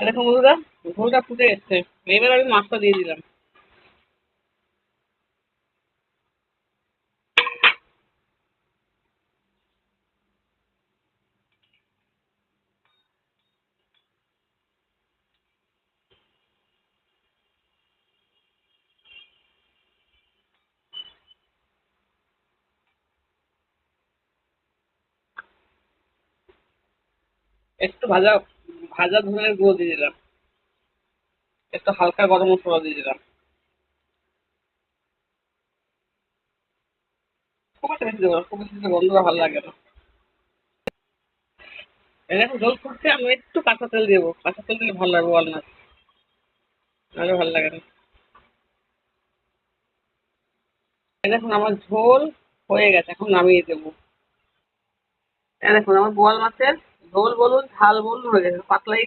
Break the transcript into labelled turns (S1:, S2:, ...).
S1: দেখো বন্ধুরা, ঝোলটা ফুটে এসছে। এবার আমি মাছটা দিয়ে দিলাম। একটু ভাজা ভাজা ধনের গুঁড়ো দিয়ে দিলাম। একটু হালকা গরম মশলা দিয়ে দিলাম। খুব একটা বেশি দেবো না, খুব বেশি দিলে গন্ধটা ভালো লাগে না। এই দেখো ঝোল ফুটছে, আমি একটু কাঁচা তেল দেবো। কাঁচা তেল দিলে ভালো লাগবে বল না, নাহলে ভালো লাগে না। এই দেখুন আমার ঝোল হয়ে গেছে, এখন নামিয়ে দেবো। এই দেখুন আমার বোয়াল মাছের ঝোল বলুন ঝাল বলুন হয়ে গেছে, পাতলাই